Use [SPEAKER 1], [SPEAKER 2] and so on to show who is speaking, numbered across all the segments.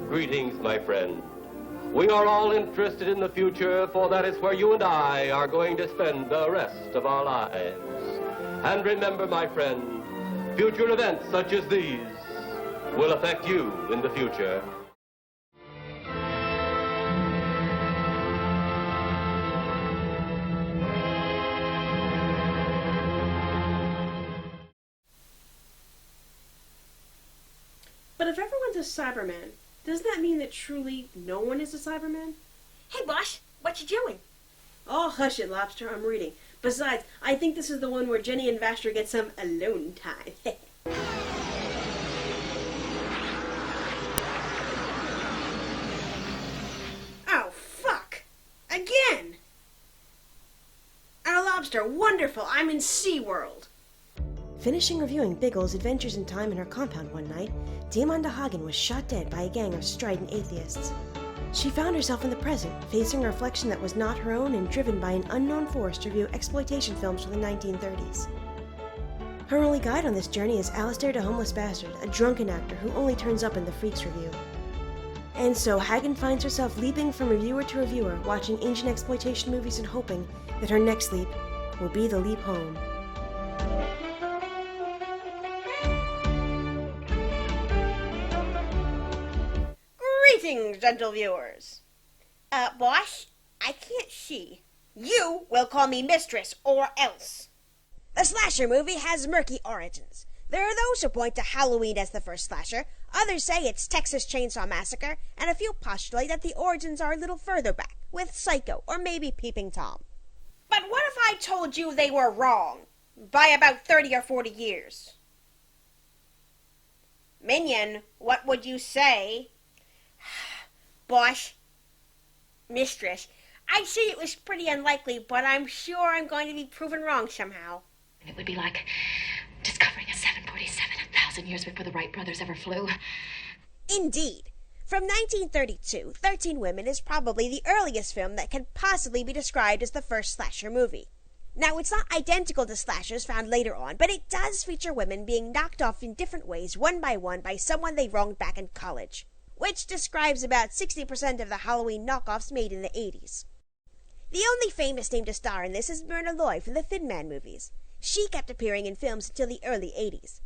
[SPEAKER 1] Greetings, my friend. We are all interested in the future, for that is where you and I are going to spend the rest of our lives. And remember, my friend, future events such as these will affect you in the future.
[SPEAKER 2] But if everyone's a Cyberman, doesn't that mean that truly no one is a Cyberman?
[SPEAKER 3] Hey, boss, what you doing?
[SPEAKER 2] Oh, hush it, Lobster, I'm reading. Besides, I think this is the one where Jenny and Vasher get some alone time. Oh, fuck! Again! Our Lobster, wonderful! I'm in SeaWorld! Finishing reviewing Biggles' adventures in time in her compound one night, Diamanda Hagan was shot dead by a gang of strident atheists. She found herself in the present, facing a reflection that was not her own and driven by an unknown force to review exploitation films from the 1930s. Her only guide on this journey is Alistair the Homeless Bastard, a drunken actor who only turns up in the Freaks Review. And so Hagan finds herself leaping from reviewer to reviewer, watching ancient exploitation movies and hoping that her next leap will be the leap home. Greetings, gentle viewers.
[SPEAKER 3] Boss, I can't see. You will call me mistress or else.
[SPEAKER 4] The slasher movie has murky origins. There are those who point to Halloween as the first slasher, others say it's Texas Chainsaw Massacre, and a few postulate that the origins are a little further back, with Psycho or maybe Peeping Tom.
[SPEAKER 3] But what if I told you they were wrong? By about 30 or 40 years. Minion, what would you say? Boss, mistress, I'd say it was pretty unlikely, but I'm sure I'm going to be proven wrong somehow.
[SPEAKER 5] It would be like discovering a 747 1,000 years before the Wright brothers ever flew.
[SPEAKER 4] Indeed. From 1932, 13 Women is probably the earliest film that can possibly be described as the first slasher movie. Now, it's not identical to slashers found later on, but it does feature women being knocked off in different ways, one by someone they wronged back in college, which describes about 60% of the Halloween knockoffs made in the 80s. The only famous name to star in this is Myrna Loy from the Thin Man movies. She kept appearing in films until the early 80s.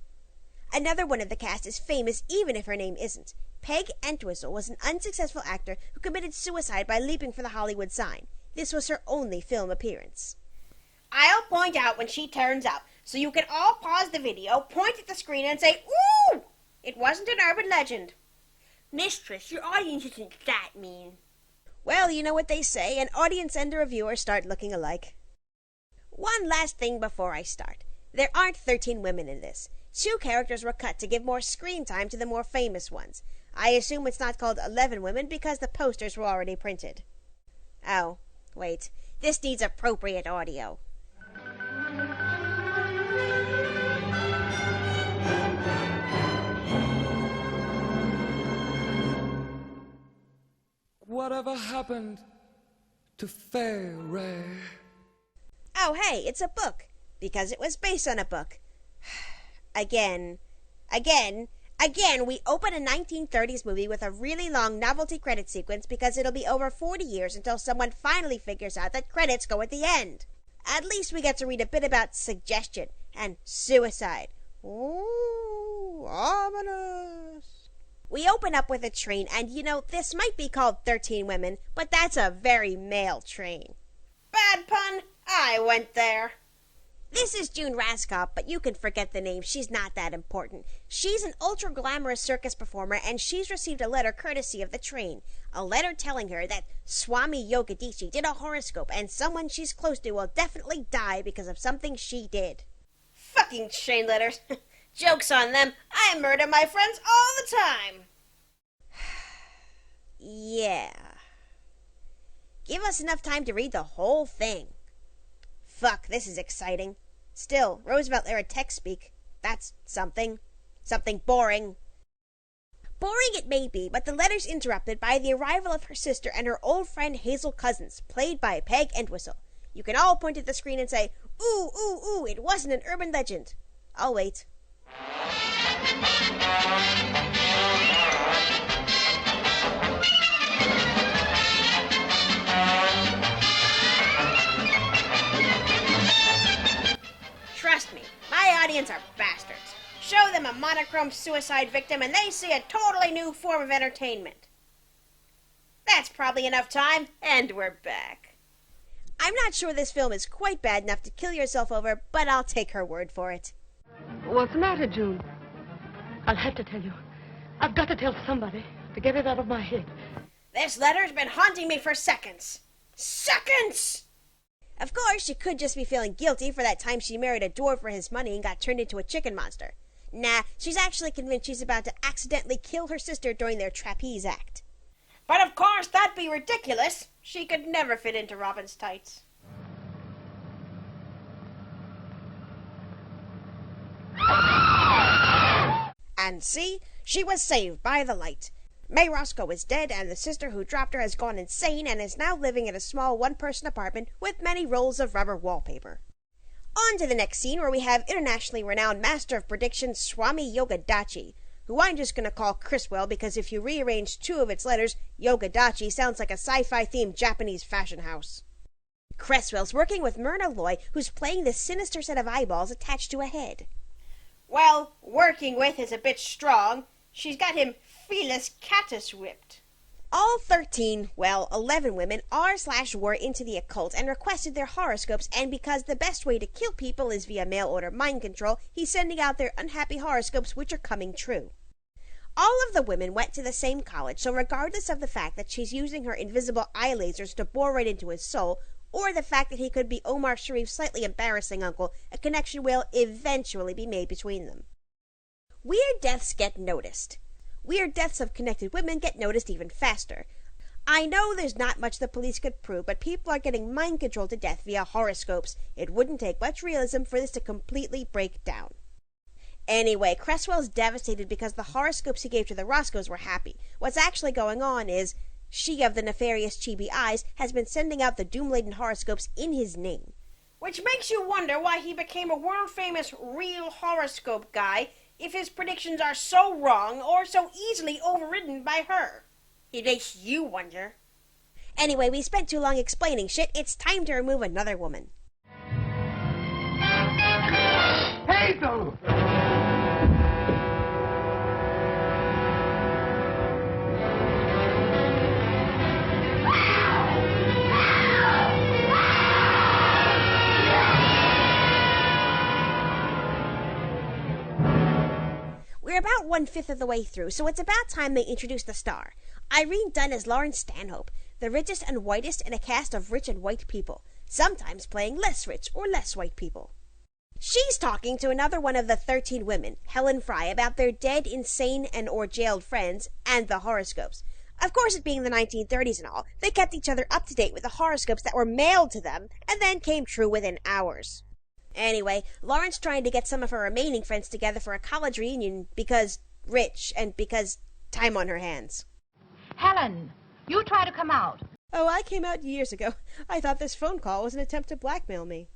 [SPEAKER 4] Another one of the cast is famous even if her name isn't. Peg Entwistle was an unsuccessful actor who committed suicide by leaping for the Hollywood sign. This was her only film appearance.
[SPEAKER 3] I'll point out when she turns up, so you can all pause the video, point at the screen, and say, "Ooh! It wasn't an urban legend." Mistress, your audience isn't that mean.
[SPEAKER 4] Well, you know what they say, an audience and a reviewer start looking alike. One last thing before I start. There aren't 13 women in this. 2 characters were cut to give more screen time to the more famous ones. I assume it's not called 11 Women because the posters were already printed. Oh, wait. This needs appropriate audio.
[SPEAKER 6] Whatever happened to Fairy?
[SPEAKER 4] Oh, hey, it's a book. Because it was based on a book. Again, we open a 1930s movie with a really long novelty credit sequence because it'll be over 40 years until someone finally figures out that credits go at the end. At least we get to read a bit about suggestion and suicide. Ooh, ominous. We open up with a train, and this might be called 13 Women, but that's a very male train.
[SPEAKER 3] Bad pun, I went there.
[SPEAKER 4] This is June Raskop, but you can forget the name. She's not that important. She's an ultra-glamorous circus performer, and she's received a letter courtesy of the train. A letter telling her that Swami Yogadishi did a horoscope, and someone she's close to will definitely die because of something she did.
[SPEAKER 3] Fucking train letters. Joke's on them. I murder my friends all the time.
[SPEAKER 4] Yeah. Give us enough time to read the whole thing. Fuck, this is exciting. Still, Roosevelt-era text speak. That's something. Something boring. Boring it may be, but the letter's interrupted by the arrival of her sister and her old friend Hazel Cousins, played by Peg Entwistle. You can all point at the screen and say, "Ooh, ooh, ooh, it wasn't an urban legend." I'll wait.
[SPEAKER 3] Show them a monochrome suicide victim and they see a totally new form of entertainment. That's probably enough time, and we're back.
[SPEAKER 4] I'm not sure this film is quite bad enough to kill yourself over, but I'll take her word for it.
[SPEAKER 7] What's the matter, June? I'll have to tell you. I've got to tell somebody to get it out of my head.
[SPEAKER 3] This letter's been haunting me for seconds. Seconds!
[SPEAKER 4] Of course, she could just be feeling guilty for that time she married a dwarf for his money and got turned into a chicken monster. Nah, she's actually convinced she's about to accidentally kill her sister during their trapeze act.
[SPEAKER 3] But of course, that'd be ridiculous. She could never fit into Robin's tights.
[SPEAKER 4] And see, she was saved by the light. May Roscoe is dead, and the sister who dropped her has gone insane and is now living in a small one-person apartment with many rolls of rubber wallpaper. On to the next scene, where we have internationally renowned master of prediction Swami Yogadachi, who I'm just going to call Criswell because if you rearrange two of its letters, Yogadachi sounds like a sci-fi themed Japanese fashion house. Creswell's working with Myrna Loy, who's playing this sinister set of eyeballs attached to a head.
[SPEAKER 3] Well, working with is a bit strong. She's got him felis catus whipped.
[SPEAKER 4] All 11 women are/were into the occult and requested their horoscopes, and because the best way to kill people is via mail-order mind control, he's sending out their unhappy horoscopes, which are coming true. All of the women went to the same college, so regardless of the fact that she's using her invisible eye lasers to bore right into his soul, or the fact that he could be Omar Sharif's slightly embarrassing uncle, a connection will eventually be made between them. Weird deaths get noticed. Weird deaths of connected women get noticed even faster. I know there's not much the police could prove, but people are getting mind controlled to death via horoscopes. It wouldn't take much realism for this to completely break down. Anyway, Creswell's devastated because the horoscopes he gave to the Roscoes were happy. What's actually going on is, she of the nefarious chibi eyes has been sending out the doom-laden horoscopes in his name.
[SPEAKER 3] Which makes you wonder why he became a world-famous real horoscope guy if his predictions are so wrong or so easily overridden by her. It makes you wonder.
[SPEAKER 4] Anyway, we spent too long explaining shit. It's time to remove another woman.
[SPEAKER 6] Hazel!
[SPEAKER 4] We're about 1/5 of the way through, so it's about time they introduce the star. Irene Dunn as Lauren Stanhope, the richest and whitest in a cast of rich and white people, sometimes playing less rich or less white people. She's talking to another one of the 13 women, Helen Fry, about their dead, insane, and or jailed friends, and the horoscopes. Of course, it being the 1930s and all, they kept each other up to date with the horoscopes that were mailed to them, and then came true within hours. Anyway, Lauren's trying to get some of her remaining friends together for a college reunion because rich and because time on her hands.
[SPEAKER 8] Helen, you try to come out.
[SPEAKER 4] Oh, I came out years ago. I thought this phone call was an attempt to blackmail me.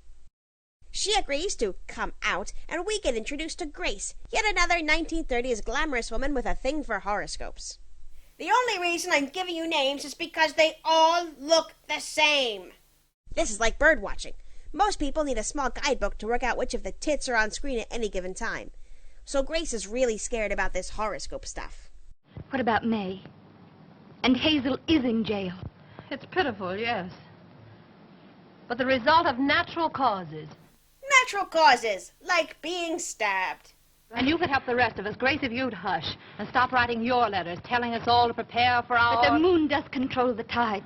[SPEAKER 4] She agrees to come out, and we get introduced to Grace, yet another 1930s glamorous woman with a thing for horoscopes.
[SPEAKER 3] The only reason I'm giving you names is because they all look the same.
[SPEAKER 4] This is like bird watching. Most people need a small guidebook to work out which of the tits are on screen at any given time. So Grace is really scared about this horoscope stuff.
[SPEAKER 5] What about May? And Hazel is in jail.
[SPEAKER 8] It's pitiful, yes. But the result of natural causes.
[SPEAKER 3] Natural causes, like being stabbed.
[SPEAKER 8] And you could help the rest of us. Grace, if you'd hush and stop writing your letters, telling us all to prepare for our...
[SPEAKER 5] But the moon does control the tides,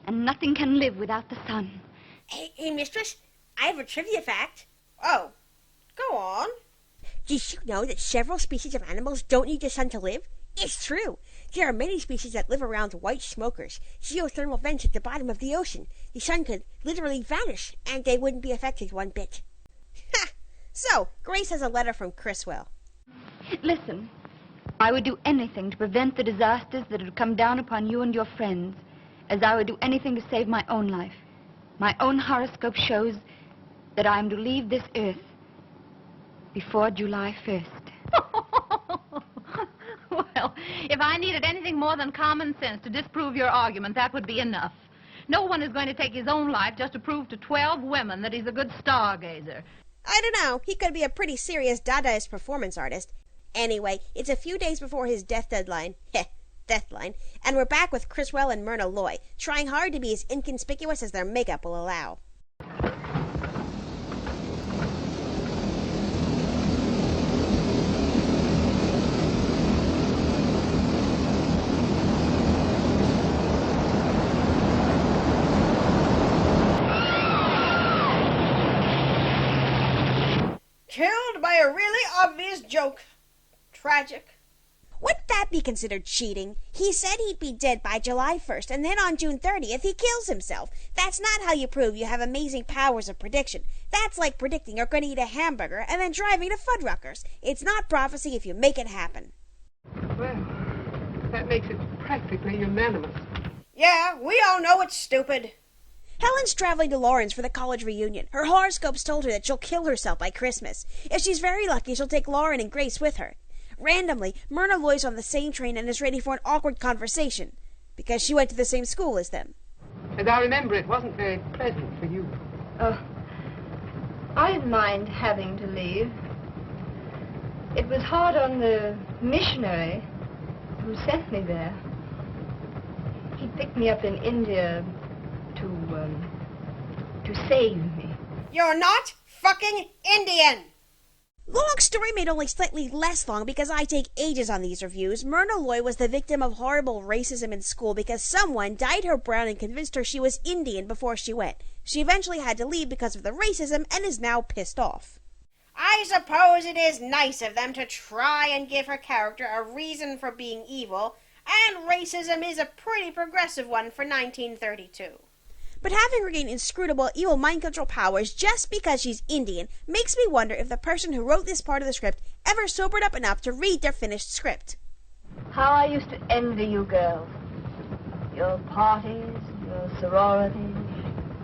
[SPEAKER 5] and nothing can live without the sun.
[SPEAKER 3] Hey, mistress, I have a trivia fact. Oh, go on.
[SPEAKER 4] Did you know that several species of animals don't need the sun to live? It's true. There are many species that live around white smokers, geothermal vents at the bottom of the ocean. The sun could literally vanish, and they wouldn't be affected one bit. Ha! So, Grace has a letter from Criswell.
[SPEAKER 5] Listen, I would do anything to prevent the disasters that would come down upon you and your friends, as I would do anything to save my own life. My own horoscope shows that I am to leave this earth before July 1st.
[SPEAKER 8] Well, if I needed anything more than common sense to disprove your argument, that would be enough. No one is going to take his own life just to prove to 12 women that he's a good stargazer.
[SPEAKER 4] I don't know. He could be a pretty serious Dadaist performance artist. Anyway, it's a few days before his deadline, and we're back with Criswell and Myrna Loy, trying hard to be as inconspicuous as their makeup will allow.
[SPEAKER 3] Killed by a really obvious joke. Tragic.
[SPEAKER 4] Wouldn't that be considered cheating? He said he'd be dead by July 1st, and then on June 30th he kills himself. That's not how you prove you have amazing powers of prediction. That's like predicting you're going to eat a hamburger and then driving to Fuddruckers. It's not prophecy if you make it happen.
[SPEAKER 7] Well, that makes it practically unanimous.
[SPEAKER 3] Yeah, we all know it's stupid.
[SPEAKER 4] Helen's traveling to Lawrence for the college reunion. Her horoscopes told her that she'll kill herself by Christmas. If she's very lucky, she'll take Lauren and Grace with her. Randomly, Myrna Loy's on the same train and is ready for an awkward conversation, because she went to the same school as them.
[SPEAKER 7] As I remember, it wasn't very pleasant for you.
[SPEAKER 5] Oh, I didn't mind having to leave. It was hard on the missionary who sent me there. He picked me up in India to save me.
[SPEAKER 3] You're not fucking Indian.
[SPEAKER 4] Long story made only slightly less long because I take ages on these reviews. Myrna Loy was the victim of horrible racism in school because someone dyed her brown and convinced her she was Indian before she went. She eventually had to leave because of the racism and is now pissed off.
[SPEAKER 3] I suppose it is nice of them to try and give her character a reason for being evil, and racism is a pretty progressive one for 1932.
[SPEAKER 4] But having her gain inscrutable, evil mind control powers just because she's Indian makes me wonder if the person who wrote this part of the script ever sobered up enough to read their finished script.
[SPEAKER 5] How I used to envy you girls. Your parties, your sororities.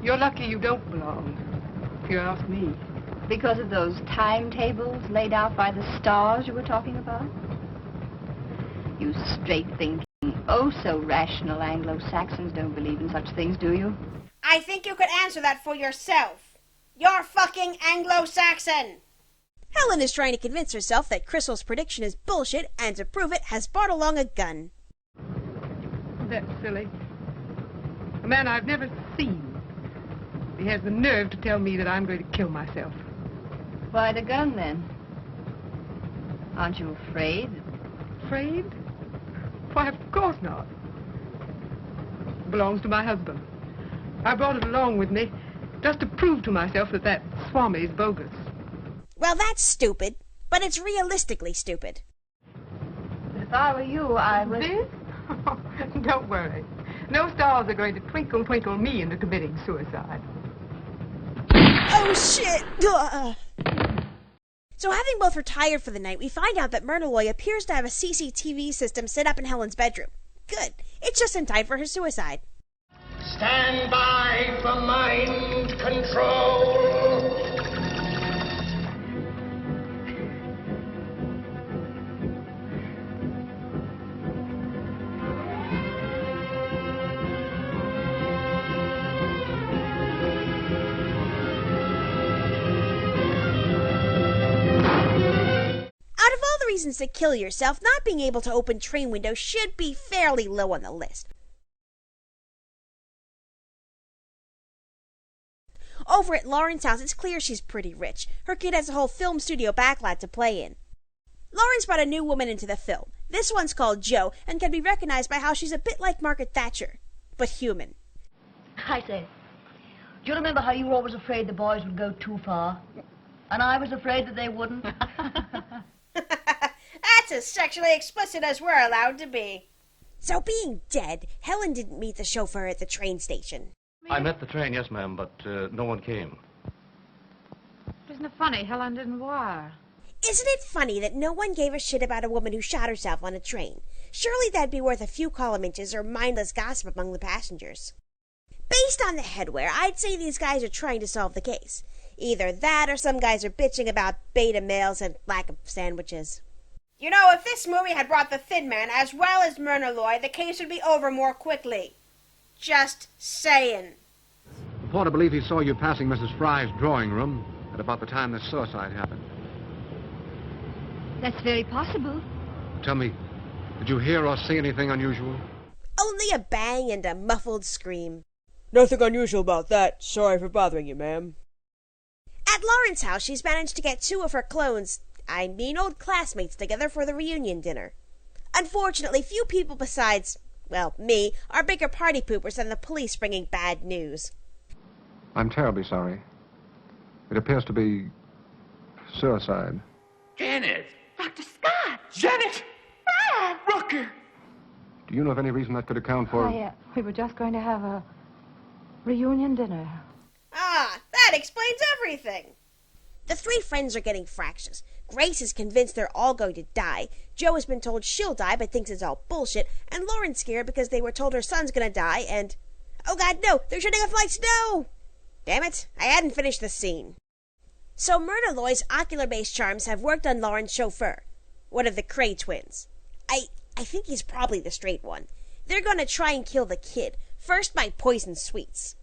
[SPEAKER 7] You're lucky you don't belong, if you ask me.
[SPEAKER 5] Because of those timetables laid out by the stars you were talking about? You straight-thinking, oh-so-rational Anglo-Saxons don't believe in such things, do you?
[SPEAKER 3] I think you could answer that for yourself. You're fucking Anglo-Saxon.
[SPEAKER 4] Helen is trying to convince herself that Crystal's prediction is bullshit, and to prove it has brought along a gun.
[SPEAKER 7] That's silly. A man I've never seen. He has the nerve to tell me that I'm going to kill myself.
[SPEAKER 5] Why the gun, then? Aren't you afraid?
[SPEAKER 7] Afraid? Why, of course not. It belongs to my husband. I brought it along with me just to prove to myself that Swami's bogus.
[SPEAKER 4] Well, that's stupid, but it's realistically stupid.
[SPEAKER 5] But if I were you, I would...
[SPEAKER 7] This? Don't worry. No stars are going to twinkle, twinkle me into committing suicide.
[SPEAKER 4] Oh, shit! Ugh. So having both retired for the night, we find out that Myrna Loy appears to have a CCTV system set up in Helen's bedroom. Good. It's just in time for her suicide.
[SPEAKER 6] Stand by for mind control.
[SPEAKER 4] Out of all the reasons to kill yourself, not being able to open train windows should be fairly low on the list. Over at Lauren's house, it's clear she's pretty rich. Her kid has a whole film studio backlot to play in. Lauren's brought a new woman into the film. This one's called Jo, and can be recognized by how she's a bit like Margaret Thatcher, but human.
[SPEAKER 5] I say, do you remember how you were always afraid the boys would go too far? And I was afraid that they wouldn't?
[SPEAKER 3] That's as sexually explicit as we're allowed to be.
[SPEAKER 4] So being dead, Helen didn't meet the chauffeur at the train station.
[SPEAKER 9] I met the train, yes, ma'am, but no one came.
[SPEAKER 8] Isn't it funny Helen didn't wire?
[SPEAKER 4] Isn't it funny that no one gave a shit about a woman who shot herself on a train? Surely that'd be worth a few column inches or mindless gossip among the passengers. Based on the headwear, I'd say these guys are trying to solve the case. Either that or some guys are bitching about beta males and lack of sandwiches.
[SPEAKER 3] You know, if this movie had brought the Thin Man as well as Myrna Loy, the case would be over more quickly. Just saying.
[SPEAKER 10] The porter believes he saw you passing Mrs. Fry's drawing room at about the time the suicide happened.
[SPEAKER 5] That's very possible.
[SPEAKER 10] Tell me, did you hear or see anything unusual?
[SPEAKER 4] Only a bang and a muffled scream.
[SPEAKER 11] Nothing unusual about that. Sorry for bothering you, ma'am.
[SPEAKER 4] At Lauren's house, she's managed to get two of her clones, old classmates, together for the reunion dinner. Unfortunately, few people besides, well, me, are bigger party poopers than the police bringing bad news.
[SPEAKER 10] I'm terribly sorry. It appears to be suicide.
[SPEAKER 6] Janet!
[SPEAKER 8] Dr. Scott!
[SPEAKER 6] Janet!
[SPEAKER 8] Dad!
[SPEAKER 6] Rucker!
[SPEAKER 10] Do you know of any reason that could account for...
[SPEAKER 5] We were just going to have a reunion dinner.
[SPEAKER 3] Ah, that explains everything.
[SPEAKER 4] The three friends are getting fractious. Grace is convinced they're all going to die. Jo has been told she'll die but thinks it's all bullshit. And Lauren's scared because they were told her son's gonna die and... Oh god, no! They're shutting off lights, no! Damn it, I hadn't finished the scene. So Myrna Loy's ocular-based charms have worked on Lauren's chauffeur, one of the Cray twins. I think he's probably the straight one. They're gonna try and kill the kid, first by poison sweets.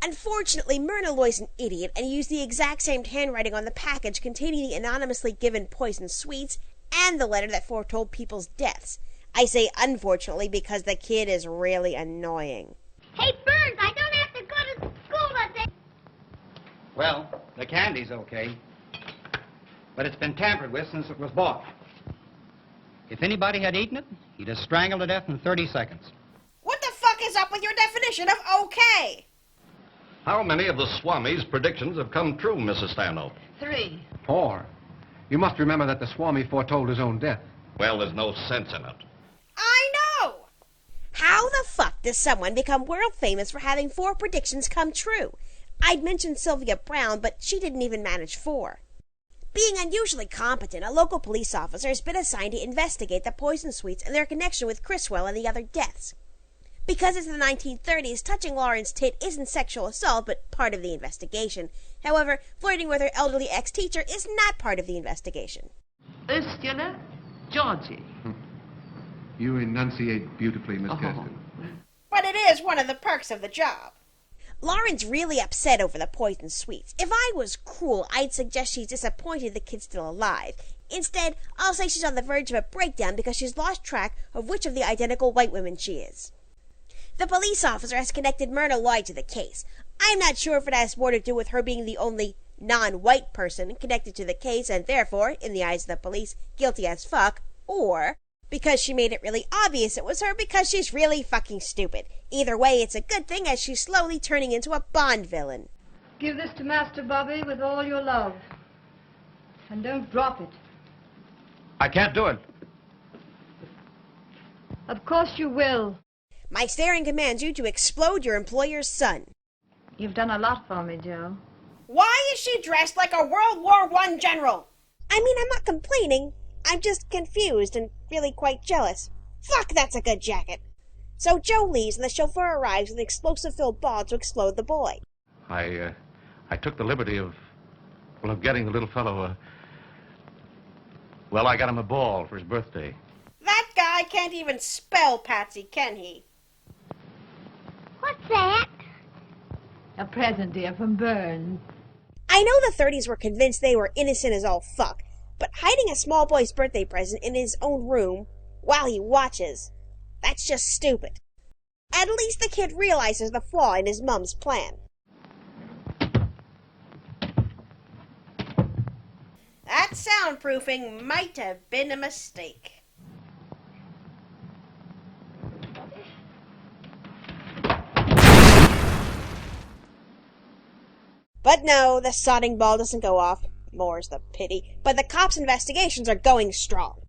[SPEAKER 4] Unfortunately, Myrna Loy's an idiot and used the exact same handwriting on the package containing the anonymously given poison sweets and the letter that foretold people's deaths. I say unfortunately because the kid is really annoying.
[SPEAKER 12] Hey, Burns, I don't have to go to school today.
[SPEAKER 13] Well, the candy's okay, but it's been tampered with since it was bought. If anybody had eaten it, he'd have strangled to death in 30 seconds.
[SPEAKER 3] What the fuck is up with your definition of okay?
[SPEAKER 9] How many of the Swami's predictions have come true, Mrs. Stanhope?
[SPEAKER 8] 3.
[SPEAKER 10] 4. You must remember that the Swami foretold his own death.
[SPEAKER 9] Well, there's no sense in it.
[SPEAKER 3] I know!
[SPEAKER 4] How the fuck does someone become world famous for having 4 predictions come true? I'd mentioned Sylvia Brown, but she didn't even manage 4. Being unusually competent, a local police officer has been assigned to investigate the poison sweets and their connection with Criswell and the other deaths. Because it's the 1930s, touching Lauren's tit isn't sexual assault, but part of the investigation. However, flirting with her elderly ex-teacher is not part of the investigation.
[SPEAKER 7] Ursula, Georgie.
[SPEAKER 10] You enunciate beautifully, Miss Keston.
[SPEAKER 3] But it is one of the perks of the job.
[SPEAKER 4] Lauren's really upset over the poison sweets. If I was cruel, I'd suggest she's disappointed the kid's still alive. Instead, I'll say she's on the verge of a breakdown because she's lost track of which of the identical white women she is. The police officer has connected Myrna Loy to the case. I'm not sure if it has more to do with her being the only non-white person connected to the case and therefore, in the eyes of the police, guilty as fuck, or because she made it really obvious it was her because she's really fucking stupid. Either way, it's a good thing as she's slowly turning into a Bond villain.
[SPEAKER 5] Give this to Master Bobby with all your love. And don't drop it.
[SPEAKER 9] I can't do it.
[SPEAKER 5] Of course you will.
[SPEAKER 4] My staring commands you to explode your employer's son.
[SPEAKER 5] You've done a lot for me, Joe.
[SPEAKER 3] Why is she dressed like a World War I general?
[SPEAKER 4] I mean, I'm not complaining. I'm just confused and really quite jealous. Fuck, that's a good jacket. So Joe leaves and the chauffeur arrives with an explosive-filled ball to explode the boy.
[SPEAKER 9] I took the liberty of getting the little fellow, I got him a ball for his birthday.
[SPEAKER 3] That guy can't even spell Patsy, can he?
[SPEAKER 12] What's that?
[SPEAKER 5] A present, dear, from Burns.
[SPEAKER 4] I know the 30s were convinced they were innocent as all fuck, but hiding a small boy's birthday present in his own room while he watches, that's just stupid. At least the kid realizes the flaw in his mom's plan.
[SPEAKER 3] That soundproofing might have been a mistake.
[SPEAKER 4] But no, the sodding ball doesn't go off. More's the pity. But the cops' investigations are going strong.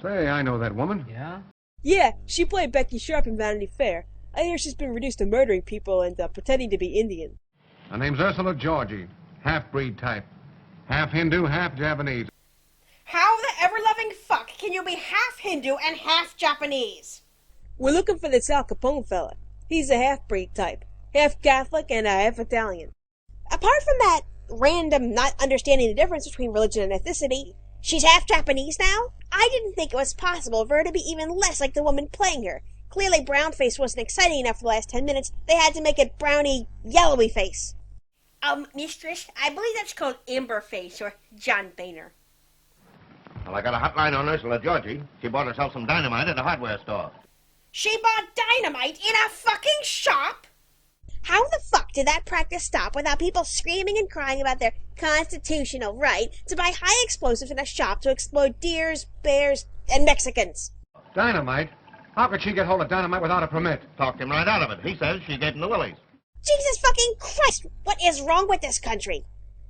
[SPEAKER 10] Say, I know that woman.
[SPEAKER 13] Yeah?
[SPEAKER 11] Yeah, she played Becky Sharp in Vanity Fair. I hear she's been reduced to murdering people and pretending to be Indian.
[SPEAKER 10] Her name's Ursula Georgie. Half-breed type. Half Hindu, half Japanese.
[SPEAKER 3] How the ever-loving fuck can you be half Hindu and half Japanese?
[SPEAKER 11] We're looking for this Al Capone fella. He's a half-breed type. Half Catholic and half Italian.
[SPEAKER 4] Apart from that random not understanding the difference between religion and ethnicity, she's half Japanese now? I didn't think it was possible for her to be even less like the woman playing her. Clearly brownface wasn't exciting enough for the last 10 minutes. They had to make it browny, yellowy face.
[SPEAKER 3] Mistress, I believe that's called Amberface or John Boehner.
[SPEAKER 14] Well, I got a hotline on Ursula Georgie. She bought herself some dynamite at a hardware store.
[SPEAKER 3] She bought dynamite in a fucking shop?
[SPEAKER 4] How the fuck did that practice stop without people screaming and crying about their constitutional right to buy high explosives in a shop to explode deers, bears, and Mexicans?
[SPEAKER 10] Dynamite? How could she get hold of dynamite without a permit?
[SPEAKER 14] Talked him right out of it. He says she gave him the willies.
[SPEAKER 4] Jesus fucking Christ! What is wrong with this country?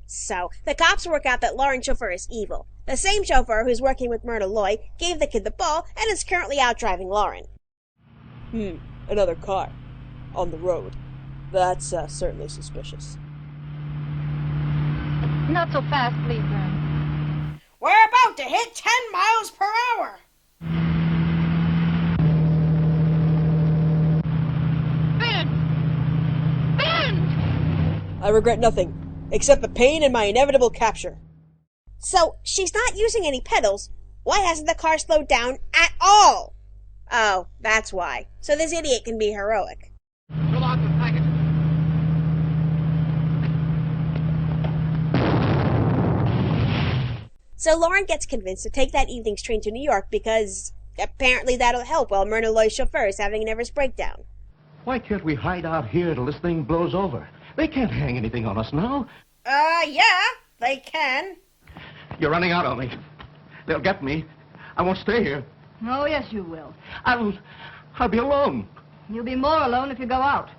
[SPEAKER 4] So, the cops work out that Lauren's chauffeur is evil. The same chauffeur who's working with Myrna Loy gave the kid the ball and is currently out driving Lauren.
[SPEAKER 11] Another car. On the road. That's certainly suspicious.
[SPEAKER 8] Not so fast, please, Vern.
[SPEAKER 3] We're about to hit 10 miles per hour.
[SPEAKER 11] I regret nothing, except the pain and my inevitable capture.
[SPEAKER 4] So, she's not using any pedals. Why hasn't the car slowed down at all? Oh, that's why. So this idiot can be heroic.
[SPEAKER 9] Fill out the packet.
[SPEAKER 4] So Lauren gets convinced to take that evening's train to New York because apparently that'll help while Myrna Loy's chauffeur is having a nervous breakdown.
[SPEAKER 15] Why can't we hide out here till this thing blows over? They can't hang anything on us now.
[SPEAKER 3] Yeah, they can.
[SPEAKER 15] You're running out on me. They'll get me. I won't stay here.
[SPEAKER 8] Oh, yes, you will.
[SPEAKER 15] I'll be alone.
[SPEAKER 8] You'll be more alone if you go out.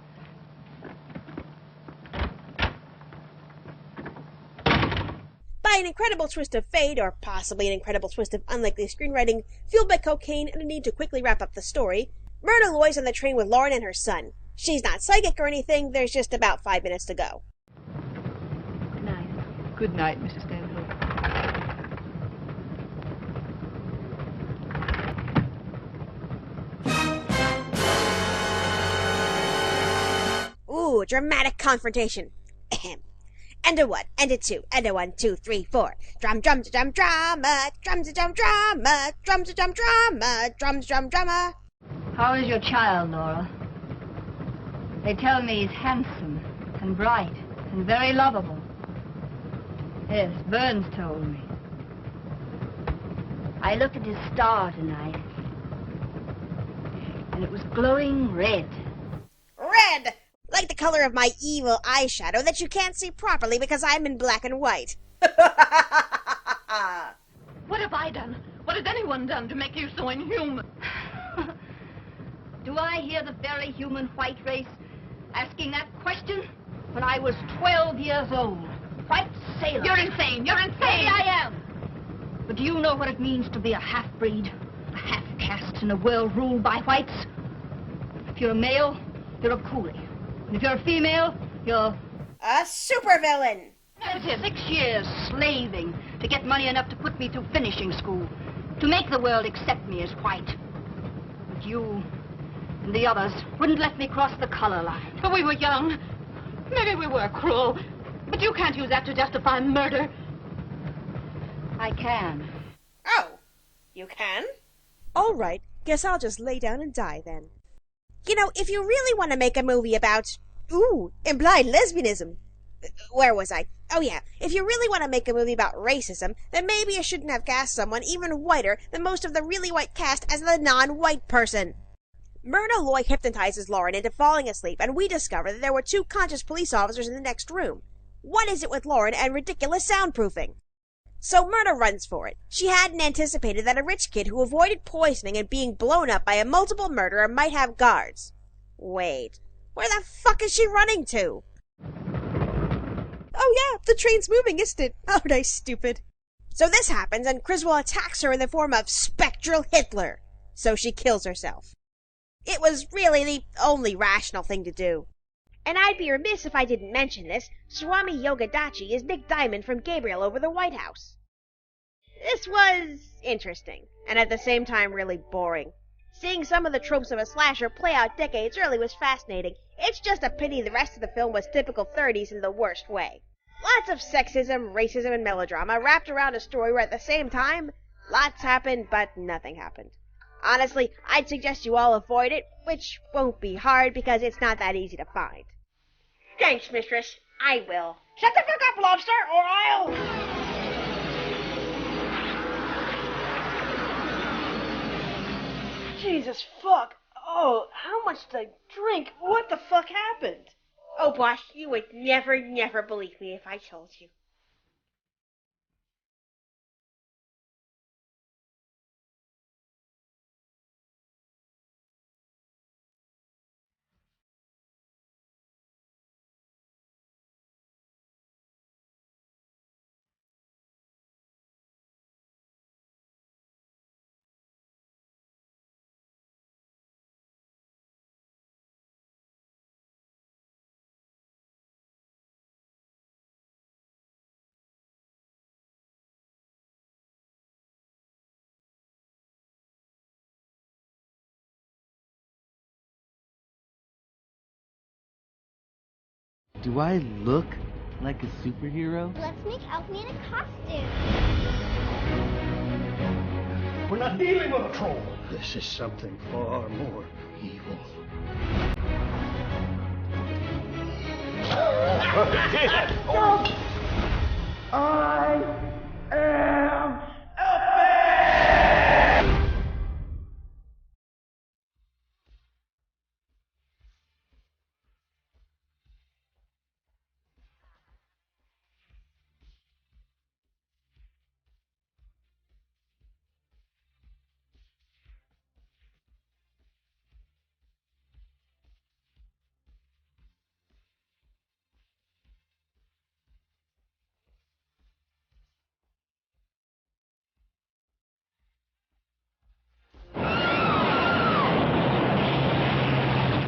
[SPEAKER 4] By an incredible twist of fate, or possibly an incredible twist of unlikely screenwriting, fueled by cocaine and a need to quickly wrap up the story, Myrna Loy's on the train with Lauren and her son. She's not psychic or anything, there's just about 5 minutes to go.
[SPEAKER 8] Good night.
[SPEAKER 7] Good night, Mrs. Stanfield.
[SPEAKER 4] Ooh, dramatic confrontation. Ahem. And a 1, and a 2, and a 1, 2, 3, 4. Drum, drum, drum, drama, drum, drum, drama, drum, drum, drama, drum, drum, drama.
[SPEAKER 5] How is your child, Laura? They tell me he's handsome and bright and very lovable. Yes, Burns told me. I looked at his star tonight, and it was glowing red.
[SPEAKER 4] Red! Like the color of my evil eyeshadow that you can't see properly because I'm in black and white.
[SPEAKER 8] What have I done? What has anyone done to make you so inhuman?
[SPEAKER 5] Do I hear the very human white race asking that question? When I was 12 years old, white sailor.
[SPEAKER 8] You're insane! You're insane!
[SPEAKER 5] Maybe I am. But do you know what it means to be a half-breed, a half-caste in a world ruled by whites? If you're a male, you're a coolie. And if you're a female, you're...
[SPEAKER 3] a supervillain.
[SPEAKER 5] 6 years slaving to get money enough to put me through finishing school, to make the world accept me as white. But you and the others wouldn't let me cross the color line.
[SPEAKER 8] But we were young. Maybe we were cruel. But you can't use that to justify murder.
[SPEAKER 5] I can.
[SPEAKER 3] Oh, you can?
[SPEAKER 4] All right, guess I'll just lay down and die then. You know, if you really want to make a movie about, implied lesbianism. Where was I? Oh yeah, if you really want to make a movie about racism, then maybe you shouldn't have cast someone even whiter than most of the really white cast as the non-white person. Myrna Loy hypnotizes Lauren into falling asleep, and we discover that there were 2 conscious police officers in the next room. What is it with Lauren and ridiculous soundproofing? So Myrna runs for it. She hadn't anticipated that a rich kid who avoided poisoning and being blown up by a multiple murderer might have guards. Wait, where the fuck is she running to? Oh yeah, the train's moving, isn't it? Aren't I stupid? So this happens, and Criswell attacks her in the form of spectral Hitler. So she kills herself. It was really the only rational thing to do. And I'd be remiss if I didn't mention this. Swami Yogadachi is Nick Diamond from Gabriel over the White House. This was interesting, and at the same time really boring. Seeing some of the tropes of a slasher play out decades early was fascinating. It's just a pity the rest of the film was typical 30s in the worst way. Lots of sexism, racism, and melodrama wrapped around a story where at the same time, lots happened, but nothing happened. Honestly, I'd suggest you all avoid it, which won't be hard because it's not that easy to find.
[SPEAKER 3] Thanks, mistress. I will. Shut the fuck up, lobster, or I'll...
[SPEAKER 2] Jesus fuck. Oh, how much did I drink? What the fuck happened?
[SPEAKER 3] Oh, boss, you would never, never believe me if I told you.
[SPEAKER 16] Do I look like a superhero?
[SPEAKER 12] Let's make Elfie in a costume.
[SPEAKER 6] We're not dealing with a troll. This is something far more evil.
[SPEAKER 17] I am